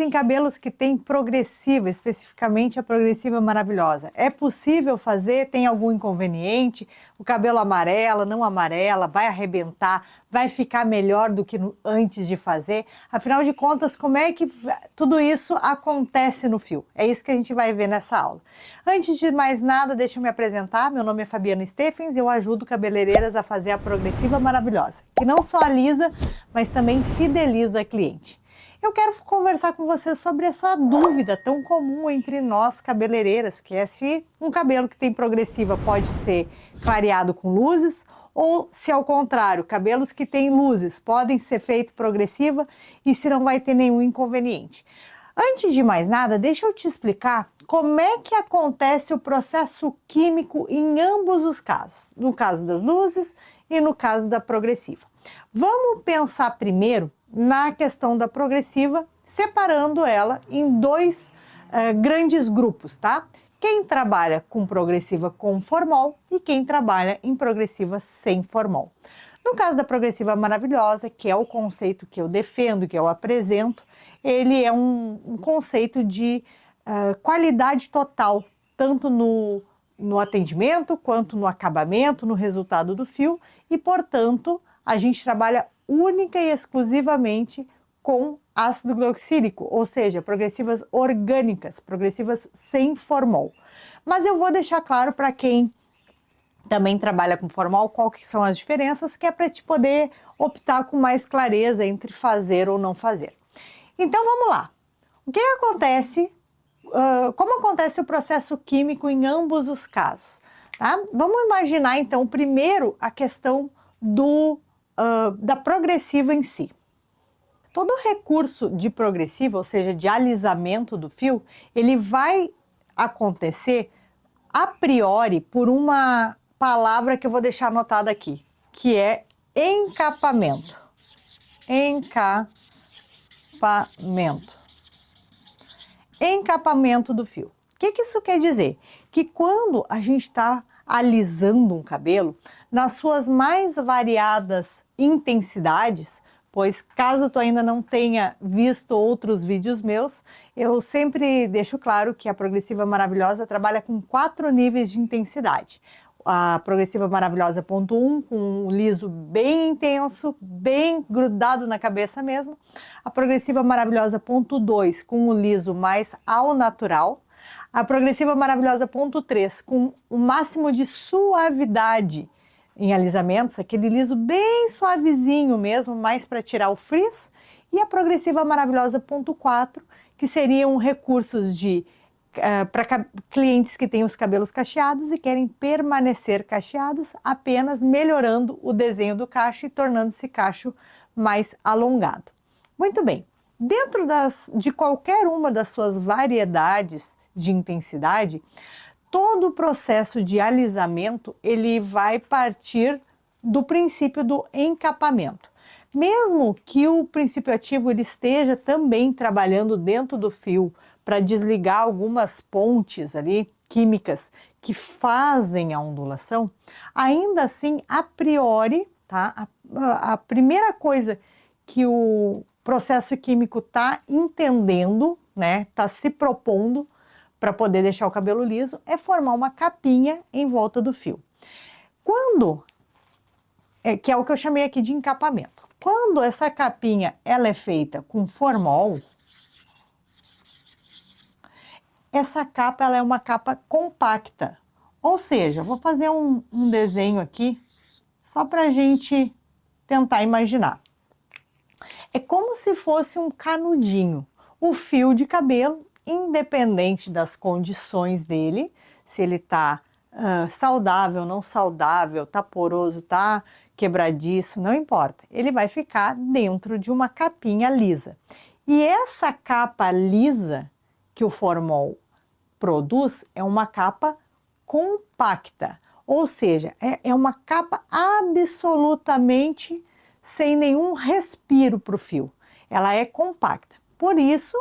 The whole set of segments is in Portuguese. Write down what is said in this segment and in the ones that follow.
tem cabelos que têm progressiva, especificamente a progressiva maravilhosa. É possível fazer? Tem algum inconveniente? O cabelo amarela, não amarela, vai arrebentar, vai ficar melhor do que antes de fazer? Afinal de contas, como é que tudo isso acontece no fio? É isso que a gente vai ver nessa aula. Antes de mais nada, deixa eu me apresentar. Meu nome é Fabiana Stephens e eu ajudo cabeleireiras a fazer a progressiva maravilhosa, que não só alisa, mas também fideliza a cliente. Eu quero conversar com você sobre essa dúvida tão comum entre nós cabeleireiras, que é se um cabelo que tem progressiva pode ser clareado com luzes ou se ao contrário, cabelos que têm luzes podem ser feito progressiva e se não vai ter nenhum inconveniente. Antes de mais nada, deixa eu te explicar como é que acontece o processo químico em ambos os casos, no caso das luzes e no caso da progressiva. Vamos pensar primeiro na questão da progressiva, separando ela em dois grandes grupos, tá? Quem trabalha com progressiva com formol e quem trabalha em progressiva sem formol. No caso da progressiva maravilhosa, que é o conceito que eu defendo, que eu apresento, ele é um conceito de qualidade total, tanto no atendimento, quanto no acabamento, no resultado do fio, e, portanto, a gente trabalha única e exclusivamente com ácido glicílico, ou seja, progressivas orgânicas, progressivas sem formol. Mas eu vou deixar claro para quem também trabalha com formol qual que são as diferenças, que é para te poder optar com mais clareza entre fazer ou não fazer. Então vamos lá. O que acontece? Como acontece o processo químico em ambos os casos? Tá? Vamos imaginar então primeiro a questão da progressiva em si. Todo recurso de progressiva, ou seja, de alisamento do fio, ele vai acontecer a priori por uma palavra que eu vou deixar anotada aqui, que é encapamento. Encapamento do fio. O que isso quer dizer? Que quando a gente está alisando um cabelo, nas suas mais variadas intensidades, pois caso tu ainda não tenha visto outros vídeos meus, eu sempre deixo claro que a Progressiva Maravilhosa trabalha com 4 níveis de intensidade. A Progressiva Maravilhosa ponto 1, com um liso bem intenso, bem grudado na cabeça mesmo. A Progressiva Maravilhosa ponto 2, com o liso mais ao natural. A Progressiva Maravilhosa ponto 3, com o máximo de suavidade em alisamentos, aquele liso bem suavezinho mesmo, mais para tirar o frizz. E a Progressiva Maravilhosa ponto 4, que seriam recursos para clientes que têm os cabelos cacheados e querem permanecer cacheados, apenas melhorando o desenho do cacho e tornando esse cacho mais alongado. Muito bem, dentro de qualquer uma das suas variedades de intensidade, todo o processo de alisamento ele vai partir do princípio do encapamento. Mesmo que o princípio ativo ele esteja também trabalhando dentro do fio para desligar algumas pontes ali químicas que fazem a ondulação, ainda assim, a priori, tá? A primeira coisa que o processo químico está entendendo, né, está se propondo para poder deixar o cabelo liso, é formar uma capinha em volta do fio. Que é o que eu chamei aqui de encapamento. Quando essa capinha ela é feita com formol, essa capa ela é uma capa compacta. Ou seja, vou fazer um desenho aqui, só para a gente tentar imaginar. É como se fosse um canudinho. O fio de cabelo, independente das condições dele, se ele está saudável, não saudável, está poroso, está quebradiço, não importa. Ele vai ficar dentro de uma capinha lisa. E essa capa lisa que o formol produz é uma capa compacta, ou seja, é uma capa absolutamente sem nenhum respiro para o fio. Ela é compacta. Por isso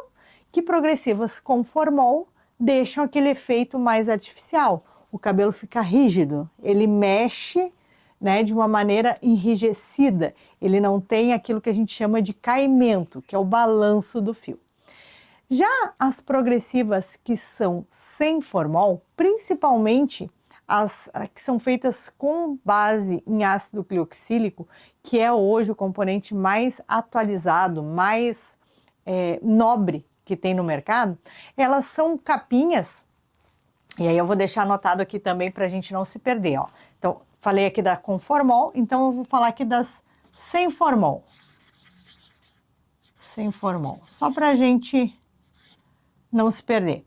que progressivas com formol deixam aquele efeito mais artificial. O cabelo fica rígido, ele mexe, né, de uma maneira enrijecida. Ele não tem aquilo que a gente chama de caimento, que é o balanço do fio. Já as progressivas que são sem formol, principalmente as que são feitas com base em ácido glioxílico, que é hoje o componente mais atualizado, mais nobre que tem no mercado, elas são capinhas, e aí eu vou deixar anotado aqui também para a gente não se perder, ó. Então, falei aqui da com formol, então eu vou falar aqui das sem formol. Sem formol, só para a gente não se perder.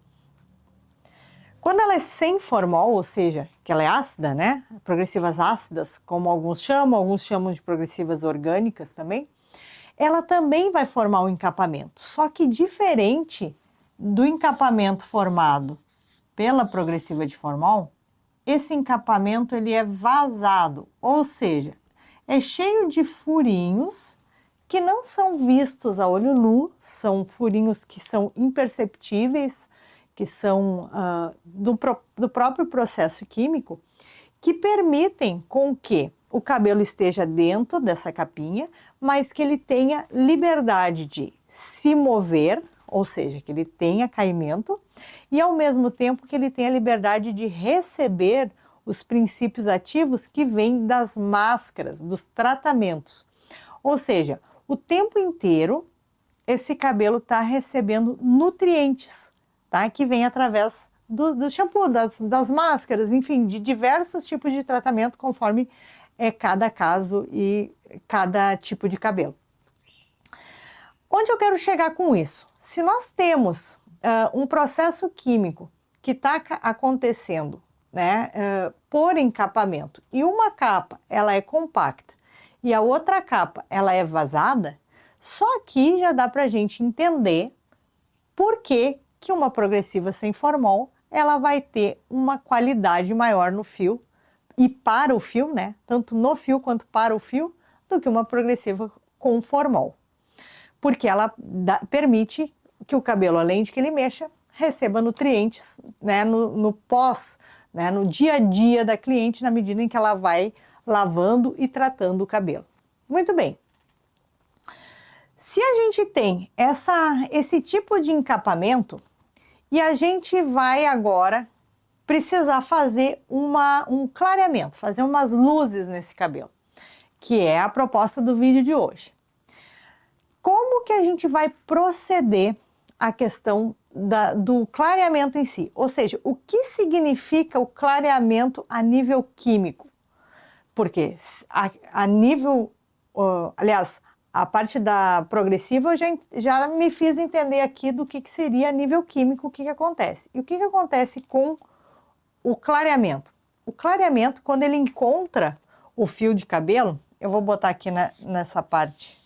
Quando ela é sem formol, ou seja, que ela é ácida, né? Progressivas ácidas, como alguns chamam de progressivas orgânicas também, ela também vai formar um encapamento, só que diferente do encapamento formado pela progressiva de formol, esse encapamento ele é vazado, ou seja, é cheio de furinhos que não são vistos a olho nu, são furinhos que são imperceptíveis, que são do próprio processo químico, que permitem com que o cabelo esteja dentro dessa capinha, mas que ele tenha liberdade de se mover, ou seja, que ele tenha caimento, e ao mesmo tempo que ele tenha liberdade de receber os princípios ativos que vêm das máscaras, dos tratamentos. Ou seja, o tempo inteiro esse cabelo está recebendo nutrientes, tá? Que vem através do shampoo, das máscaras, enfim, de diversos tipos de tratamento conforme cada caso e cada tipo de cabelo. Onde eu quero chegar com isso? Se nós temos um processo químico que está acontecendo, né, por encapamento, e uma capa ela é compacta e a outra capa ela é vazada, só aqui já dá para a gente entender por que uma progressiva sem formol ela vai ter uma qualidade maior no fio e para o fio, né, tanto no fio quanto para o fio, do que uma progressiva com formol. Porque ela permite que o cabelo, além de que ele mexa, receba nutrientes, né, no pós, né, no dia a dia da cliente, na medida em que ela vai lavando e tratando o cabelo. Muito bem. Se a gente tem esse tipo de encapamento, e a gente vai agora precisar fazer um clareamento, fazer umas luzes nesse cabelo, que é a proposta do vídeo de hoje. Como que a gente vai proceder à questão do clareamento em si? Ou seja, o que significa o clareamento a nível químico? Porque a nível, aliás, a parte da progressiva eu já me fiz entender aqui do que seria a nível químico, o que acontece. E o que acontece com o clareamento? O clareamento, quando ele encontra o fio de cabelo, eu vou botar aqui nessa parte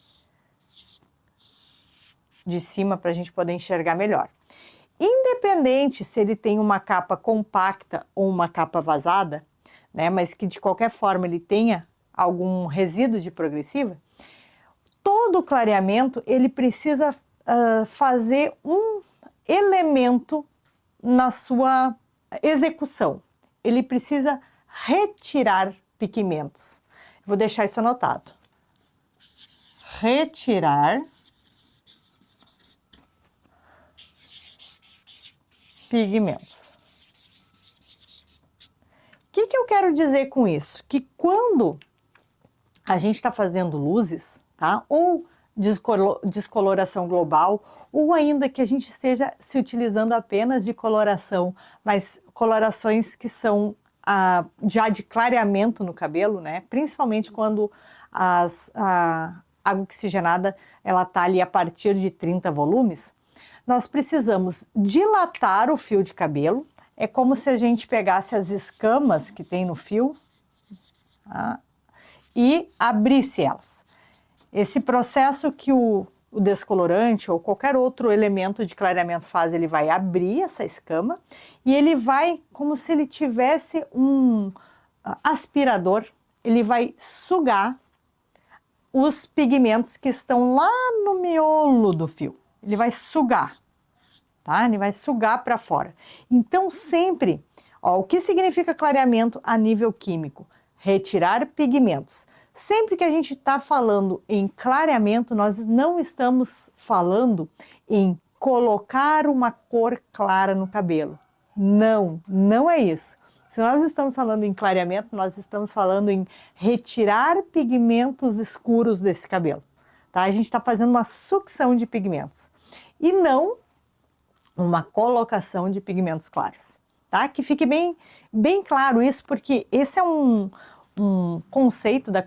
de cima para a gente poder enxergar melhor. Independente se ele tem uma capa compacta ou uma capa vazada, né, mas que de qualquer forma ele tenha algum resíduo de progressiva, todo o clareamento ele precisa fazer um elemento na sua execução. Ele precisa retirar pigmentos. Vou deixar isso anotado. Retirar pigmentos. O que eu quero dizer com isso? Que quando a gente está fazendo luzes, tá? Ou descoloração global, ou ainda que a gente esteja se utilizando apenas de coloração, mas colorações que são já de clareamento no cabelo, né? Principalmente quando a água oxigenada ela está ali a partir de 30 volumes, nós precisamos dilatar o fio de cabelo. É como se a gente pegasse as escamas que tem no fio, tá? E abrisse elas. Esse processo que o descolorante ou qualquer outro elemento de clareamento faz, ele vai abrir essa escama e ele vai, como se ele tivesse um aspirador, ele vai sugar os pigmentos que estão lá no miolo do fio. Ele vai sugar, tá? Ele vai sugar para fora. Então sempre, ó, o que significa clareamento a nível químico? Retirar pigmentos. Sempre que a gente está falando em clareamento, nós não estamos falando em colocar uma cor clara no cabelo. Não, não é isso. Se nós estamos falando em clareamento, nós estamos falando em retirar pigmentos escuros desse cabelo. Tá? A gente está fazendo uma sucção de pigmentos e não uma colocação de pigmentos claros. Tá? Que fique bem claro isso, porque esse é um conceito da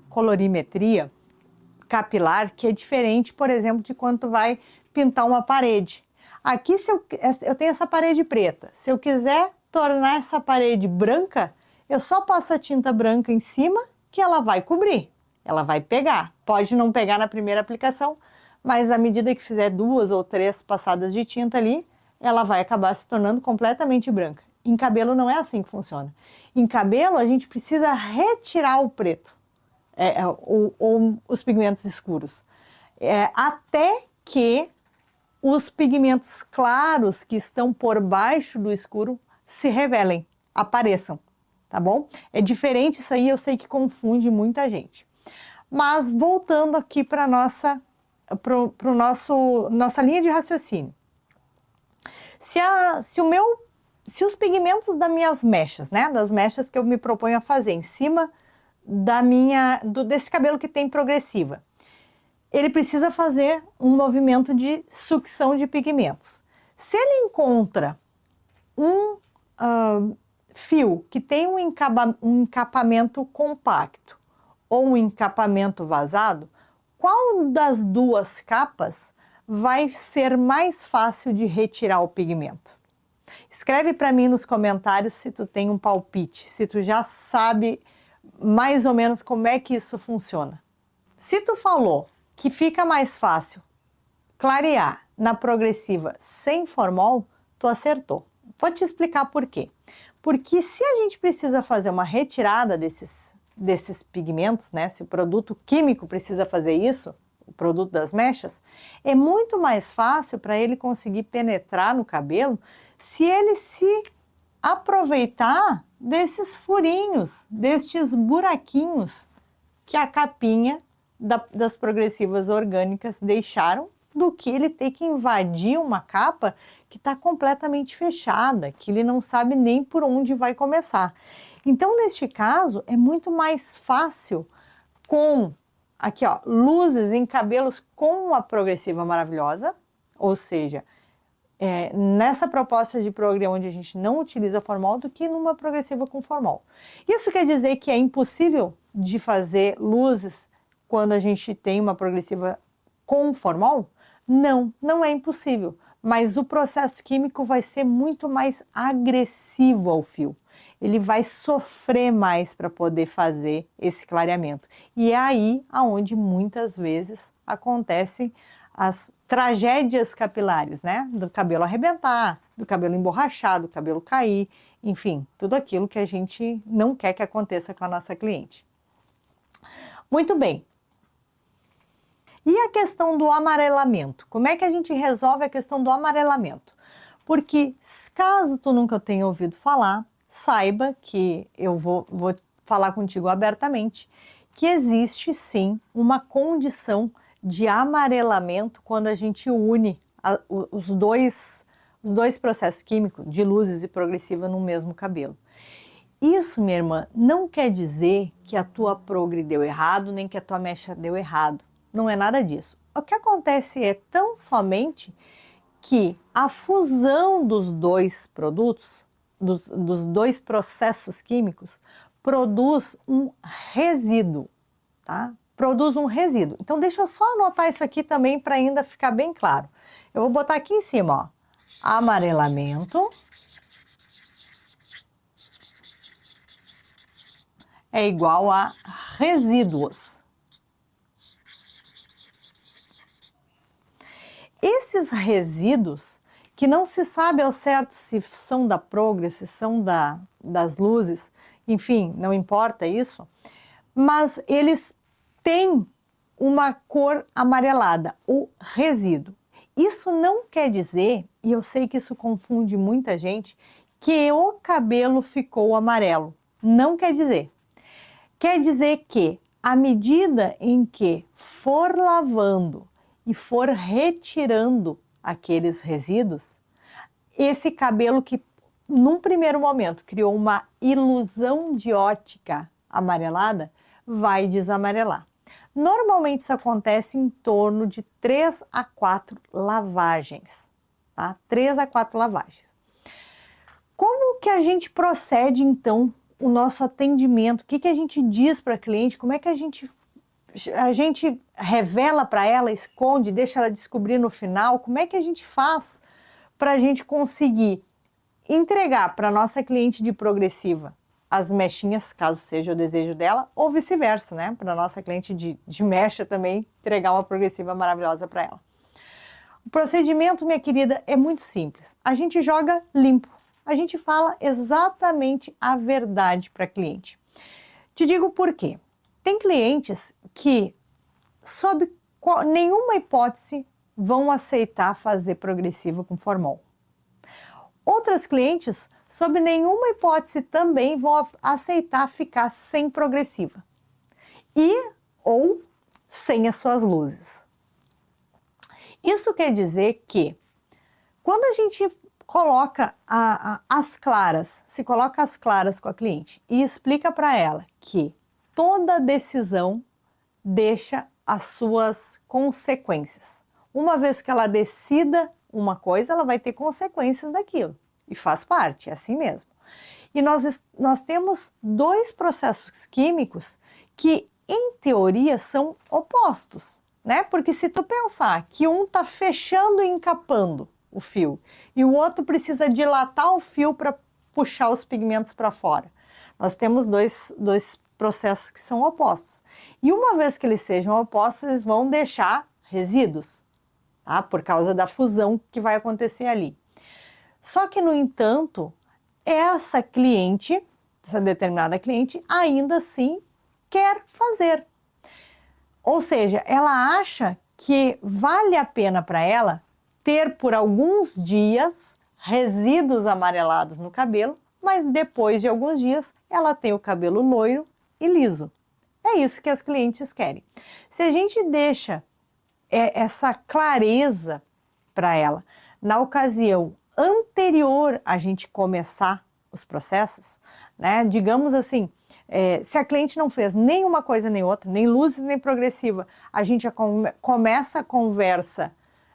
colorimetria capilar que é diferente, por exemplo, de quando tu vai pintar uma parede. Aqui, se eu tenho essa parede preta, se eu quiser tornar essa parede branca, eu só passo a tinta branca em cima que ela vai cobrir, ela vai pegar. Pode não pegar na primeira aplicação, mas à medida que fizer 2 ou 3 passadas de tinta ali, ela vai acabar se tornando completamente branca. Em cabelo não é assim que funciona. Em cabelo a gente precisa retirar o preto, ou os pigmentos escuros, até que os pigmentos claros que estão por baixo do escuro se revelem, apareçam, tá bom? É diferente isso aí, eu sei que confunde muita gente. Mas voltando aqui para nossa linha de raciocínio. Se os pigmentos das minhas mechas, né, das mechas que eu me proponho a fazer em cima desse cabelo que tem progressiva, ele precisa fazer um movimento de sucção de pigmentos. Se ele encontra um fio que tem um encapamento compacto ou um encapamento vazado, qual das duas capas vai ser mais fácil de retirar o pigmento? Escreve para mim nos comentários se tu tem um palpite, se tu já sabe mais ou menos como é que isso funciona. Se tu falou que fica mais fácil clarear na progressiva sem formol, tu acertou. Vou te explicar por quê. Porque se a gente precisa fazer uma retirada desses pigmentos, né? Se o produto químico precisa fazer isso, o produto das mechas, é muito mais fácil para ele conseguir penetrar no cabelo se ele se aproveitar desses furinhos, destes buraquinhos que a capinha das progressivas orgânicas deixaram, do que ele ter que invadir uma capa que está completamente fechada, que ele não sabe nem por onde vai começar. Então, neste caso, é muito mais fácil com, aqui ó, luzes em cabelos com a progressiva maravilhosa, ou seja, nessa proposta de programa onde a gente não utiliza formol, do que numa progressiva com formol. Isso quer dizer que é impossível de fazer luzes quando a gente tem uma progressiva com formol? Não, não é impossível, mas o processo químico vai ser muito mais agressivo ao fio. Ele vai sofrer mais para poder fazer esse clareamento. E é aí aonde muitas vezes acontecem as tragédias capilares, né? Do cabelo arrebentar, do cabelo emborrachar, do cabelo cair, enfim, tudo aquilo que a gente não quer que aconteça com a nossa cliente. Muito bem. E a questão do amarelamento? Como é que a gente resolve a questão do amarelamento? Porque caso tu nunca tenha ouvido falar, saiba que eu vou falar contigo abertamente, que existe sim uma condição de amarelamento quando a gente une os dois processos químicos, de luzes e progressiva, no mesmo cabelo. Isso, minha irmã, não quer dizer que a tua progre deu errado, nem que a tua mecha deu errado. Não é nada disso. O que acontece é tão somente que a fusão dos dois produtos, dos dois processos químicos, produz um resíduo, tá? Produz um resíduo. Então, deixa eu só anotar isso aqui também para ainda ficar bem claro. Eu vou botar aqui em cima, ó, amarelamento é igual a resíduos. Esses resíduos, que não se sabe ao certo se são da progre, se são das luzes, enfim, não importa isso, mas eles têm uma cor amarelada, o resíduo. Isso não quer dizer, e eu sei que isso confunde muita gente, que o cabelo ficou amarelo. Não quer dizer. Quer dizer que, à medida em que for lavando e for retirando aqueles resíduos, esse cabelo que num primeiro momento criou uma ilusão de ótica amarelada, vai desamarelar. Normalmente isso acontece em torno de 3 a 4 lavagens, tá? 3 a 4 lavagens. Como que a gente procede então o nosso atendimento? O que que a gente diz para a cliente? Como é que a gente revela para ela, esconde, deixa ela descobrir no final? Como é que a gente faz para a gente conseguir entregar para nossa cliente de progressiva as mechinhas, caso seja o desejo dela, ou vice-versa, né? Para nossa cliente de mecha também entregar uma progressiva maravilhosa para ela. O procedimento, minha querida, é muito simples. A gente joga limpo. A gente fala exatamente a verdade para a cliente. Te digo por quê. Tem clientes que, sob nenhuma hipótese, vão aceitar fazer progressiva com formol. Outras clientes, sob nenhuma hipótese, também vão aceitar ficar sem progressiva ou sem as suas luzes. Isso quer dizer que quando a gente coloca as claras, se coloca as claras com a cliente e explica para ela que toda decisão deixa as suas consequências. Uma vez que ela decida uma coisa, ela vai ter consequências daquilo. E faz parte, é assim mesmo. E nós temos dois processos químicos que, em teoria, são opostos, né? Porque se tu pensar que um está fechando e encapando o fio e o outro precisa dilatar o fio para puxar os pigmentos para fora, nós temos dois processos que são opostos. E uma vez que eles sejam opostos, eles vão deixar resíduos, tá? Por causa da fusão que vai acontecer ali. Só que, no entanto, essa cliente, essa determinada cliente, ainda assim quer fazer. Ou seja, ela acha que vale a pena para ela ter por alguns dias resíduos amarelados no cabelo, mas depois de alguns dias ela tem o cabelo loiro e liso. É isso que as clientes querem. Se a gente deixa essa clareza para ela na ocasião anterior a gente começar os processos, né? Digamos assim, se a cliente não fez nenhuma coisa nem outra, nem luzes nem progressiva, a gente já começa a conversa,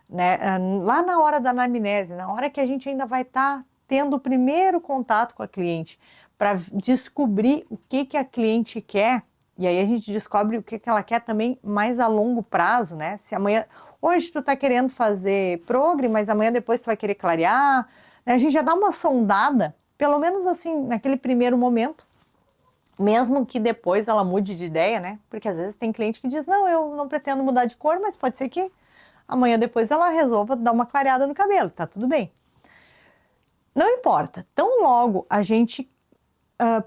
né? Lá na hora da anamnese, na hora que a gente ainda vai estar tendo o primeiro contato com a cliente, para descobrir o que a cliente quer, e aí a gente descobre o que ela quer também mais a longo prazo, né? Se amanhã... Hoje tu está querendo fazer progre, mas amanhã depois tu vai querer clarear. A gente já dá uma sondada, pelo menos assim, naquele primeiro momento, mesmo que depois ela mude de ideia, né? Porque às vezes tem cliente que diz, não, eu não pretendo mudar de cor, mas pode ser que amanhã depois ela resolva dar uma clareada no cabelo, tá tudo bem. Não importa, tão logo a gente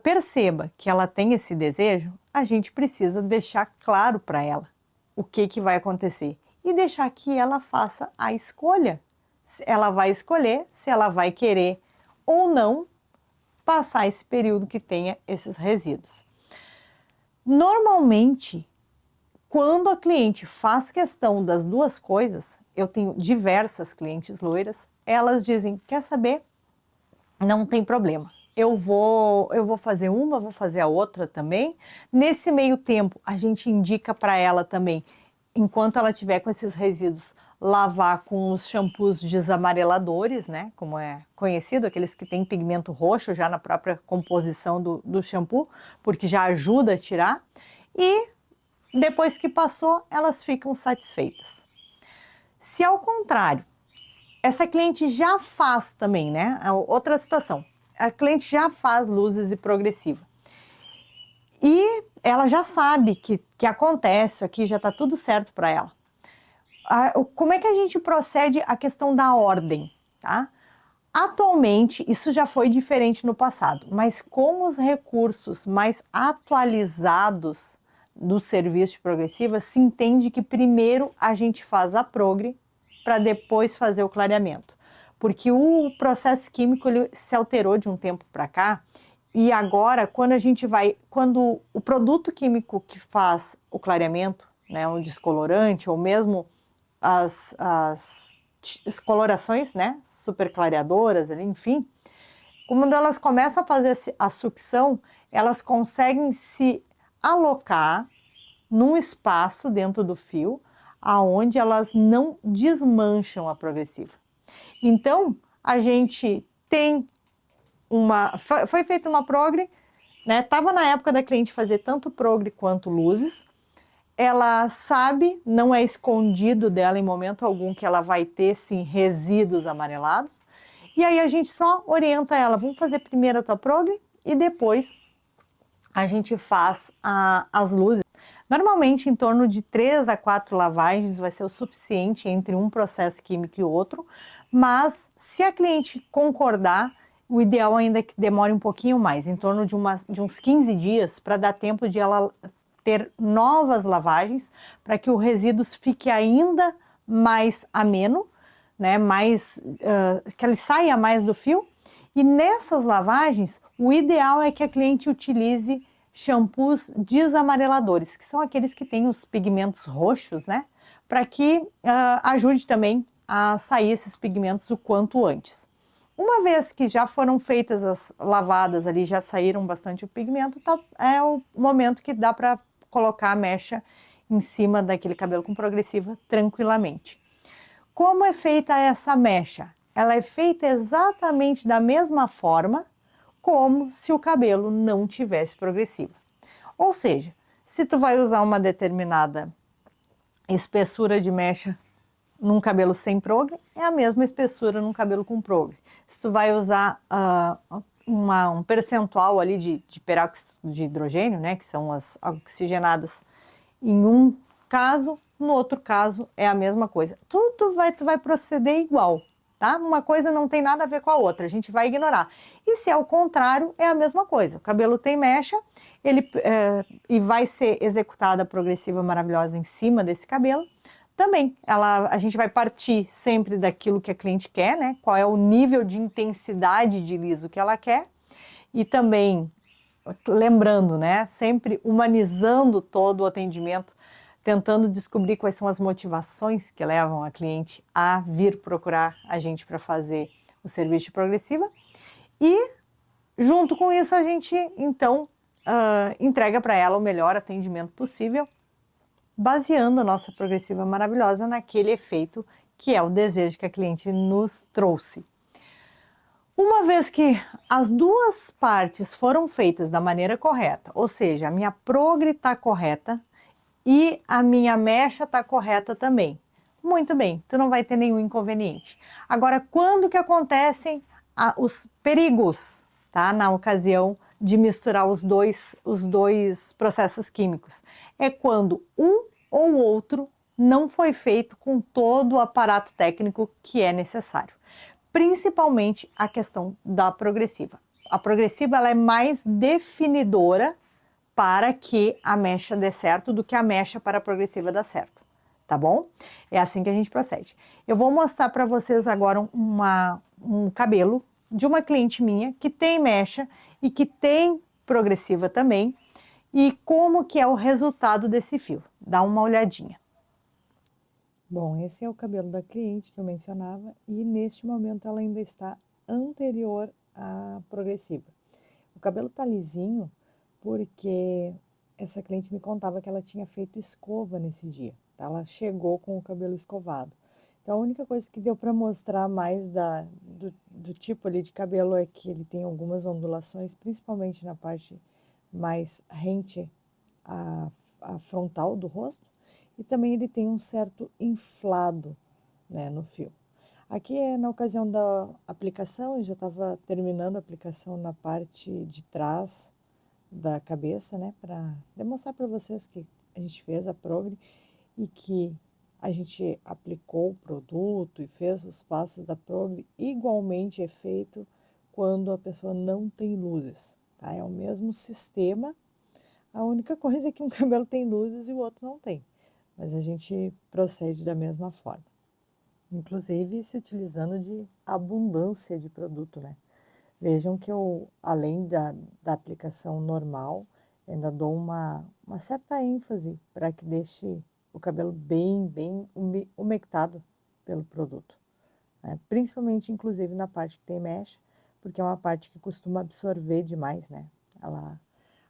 perceba que ela tem esse desejo, a gente precisa deixar claro para ela o que vai acontecer. E deixar que ela faça a escolha. Ela vai escolher se ela vai querer ou não passar esse período que tenha esses resíduos. Normalmente, quando a cliente faz questão das duas coisas, eu tenho diversas clientes loiras, elas dizem, quer saber? Não tem problema. Eu vou fazer uma, vou fazer a outra também. Nesse meio tempo, a gente indica para ela também, enquanto ela tiver com esses resíduos, lavar com os shampoos desamareladores, né? Como é conhecido, aqueles que têm pigmento roxo já na própria composição do shampoo, porque já ajuda a tirar. E depois que passou, elas ficam satisfeitas. Se ao contrário, essa cliente já faz também, né? Outra situação, a cliente já faz luzes e progressiva. E ela já sabe que acontece aqui, já está tudo certo para ela. Como é que a gente procede a questão da ordem, tá? Atualmente, isso já foi diferente no passado, mas com os recursos mais atualizados do serviço de progressiva, se entende que primeiro a gente faz a progre para depois fazer o clareamento. Porque o processo químico ele se alterou de um tempo para cá. E agora, quando o produto químico que faz o clareamento, né, o descolorante, ou mesmo as colorações, né, super clareadoras, ali, enfim, quando elas começam a fazer a sucção, elas conseguem se alocar num espaço dentro do fio, aonde elas não desmancham a progressiva. Então, a gente tem foi feita uma progre, né? Tava na época da cliente fazer tanto progre quanto luzes. Ela sabe, não é escondido dela em momento algum que ela vai ter sim resíduos amarelados. E aí a gente só orienta ela, vamos fazer primeiro a tua progre e depois a gente faz as luzes. Normalmente em torno de 3 a 4 lavagens vai ser o suficiente entre um processo químico e outro, mas se a cliente concordar, o ideal ainda é que demore um pouquinho mais, em torno de uns 15 dias, para dar tempo de ela ter novas lavagens, para que o resíduo fique ainda mais ameno, né, que ele saia mais do fio. E nessas lavagens, o ideal é que a cliente utilize shampoos desamareladores, que são aqueles que têm os pigmentos roxos, né? Para que ajude também a sair esses pigmentos o quanto antes. Uma vez que já foram feitas as lavadas ali, já saíram bastante o pigmento, tá, é o momento que dá para colocar a mecha em cima daquele cabelo com progressiva tranquilamente. Como é feita essa mecha? Ela é feita exatamente da mesma forma como se o cabelo não tivesse progressiva. Ou seja, se tu vai usar uma determinada espessura de mecha num cabelo sem progre, é a mesma espessura num cabelo com progre. Se tu vai usar um percentual ali de peróxido de hidrogênio, né, que são as oxigenadas, em um caso, no outro caso é a mesma coisa. Tu vai proceder igual, tá? Uma coisa não tem nada a ver com a outra, a gente vai ignorar. E se é o contrário, é a mesma coisa. O cabelo tem mecha, e vai ser executada a progressiva maravilhosa em cima desse cabelo. Também, a gente vai partir sempre daquilo que a cliente quer, né? Qual é o nível de intensidade de liso que ela quer. E também, lembrando, né? Sempre humanizando todo o atendimento, tentando descobrir quais são as motivações que levam a cliente a vir procurar a gente para fazer o serviço de progressiva. E, junto com isso, a gente, então, entrega para ela o melhor atendimento possível, baseando a nossa progressiva maravilhosa naquele efeito que é o desejo que a cliente nos trouxe. Uma vez que as duas partes foram feitas da maneira correta, ou seja, a minha progre está correta e a minha mecha está correta também, muito bem, tu não vai ter nenhum inconveniente. Agora, quando que acontecem os perigos, tá? Na ocasião de misturar os dois processos químicos, é quando um ou outro não foi feito com todo o aparato técnico que é necessário. Principalmente a questão da progressiva. A progressiva ela é mais definidora para que a mecha dê certo do que a mecha para a progressiva dar certo, tá bom? É assim que a gente procede. Eu vou mostrar para vocês agora um cabelo de uma cliente minha que tem mecha e que tem progressiva também, e como que é o resultado desse fio. Dá uma olhadinha. Bom, esse é o cabelo da cliente que eu mencionava e neste momento ela ainda está anterior à progressiva. O cabelo tá lisinho porque essa cliente me contava que ela tinha feito escova nesse dia, tá? Ela chegou com o cabelo escovado. Então a única coisa que deu para mostrar mais do tipo ali de cabelo é que ele tem algumas ondulações, principalmente na parte mais rente à frontal do rosto, e também ele tem um certo inflado, né, no fio. Aqui é na ocasião da aplicação, eu já estava terminando a aplicação na parte de trás da cabeça, né, para demonstrar para vocês que a gente fez a progre e que a gente aplicou o produto e fez os passos da progre igualmente é feito quando a pessoa não tem luzes, tá? É o mesmo sistema, a única coisa é que um cabelo tem luzes e o outro não tem, mas a gente procede da mesma forma. Inclusive se utilizando de abundância de produto, né? Vejam que eu, além da aplicação normal, ainda dou uma certa ênfase para que deixe o cabelo bem umectado pelo produto. né? Principalmente, inclusive, na parte que tem mecha, porque é uma parte que costuma absorver demais, né? Ela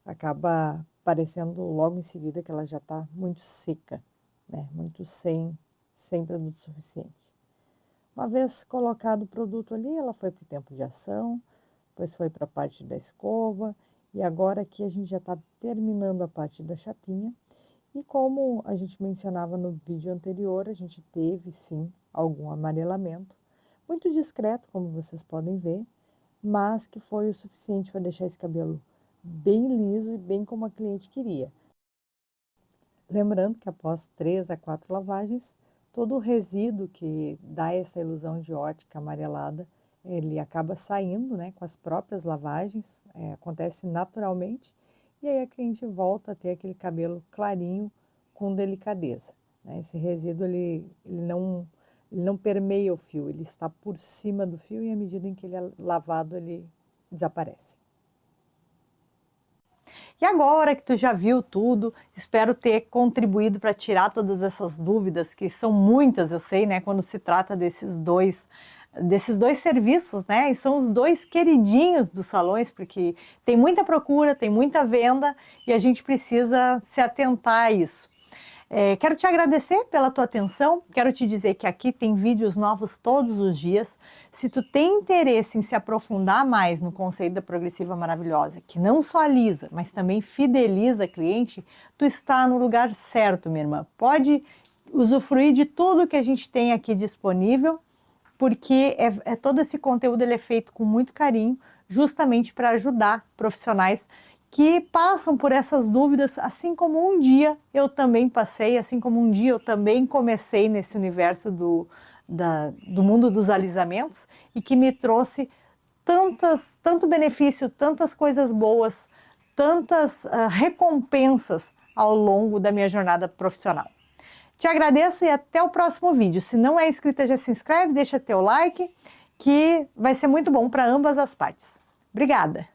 acaba parecendo logo em seguida que ela já está muito seca, né? Muito sem produto suficiente. Uma vez colocado o produto ali, ela foi para o tempo de ação, depois foi para a parte da escova, e agora aqui a gente já está terminando a parte da chapinha. E como a gente mencionava no vídeo anterior, a gente teve sim algum amarelamento, muito discreto, como vocês podem ver, mas que foi o suficiente para deixar esse cabelo bem liso e bem como a cliente queria. Lembrando que após 3 a 4 lavagens, todo o resíduo que dá essa ilusão de ótica amarelada, ele acaba saindo, né, com as próprias lavagens, acontece naturalmente, e aí a cliente volta a ter aquele cabelo clarinho com delicadeza, né? Esse resíduo, ele não permeia o fio, ele está por cima do fio e à medida em que ele é lavado, ele desaparece. E agora que tu já viu tudo, espero ter contribuído para tirar todas essas dúvidas, que são muitas, eu sei, né, quando se trata desses dois serviços, né, e são os dois queridinhos dos salões, porque tem muita procura, tem muita venda, e a gente precisa se atentar a isso. Quero te agradecer pela tua atenção, quero te dizer que aqui tem vídeos novos todos os dias. Se tu tem interesse em se aprofundar mais no conceito da Progressiva Maravilhosa, que não só alisa, mas também fideliza a cliente, tu está no lugar certo, minha irmã. Pode usufruir de tudo que a gente tem aqui disponível, porque todo esse conteúdo ele é feito com muito carinho, justamente para ajudar profissionais que passam por essas dúvidas, assim como um dia eu também passei, assim como um dia eu também comecei nesse universo do mundo dos alisamentos e que me trouxe tanto benefício, tantas coisas boas, tantas recompensas ao longo da minha jornada profissional. Te agradeço e até o próximo vídeo. Se não é inscrita, já se inscreve, deixa teu like, que vai ser muito bom para ambas as partes. Obrigada!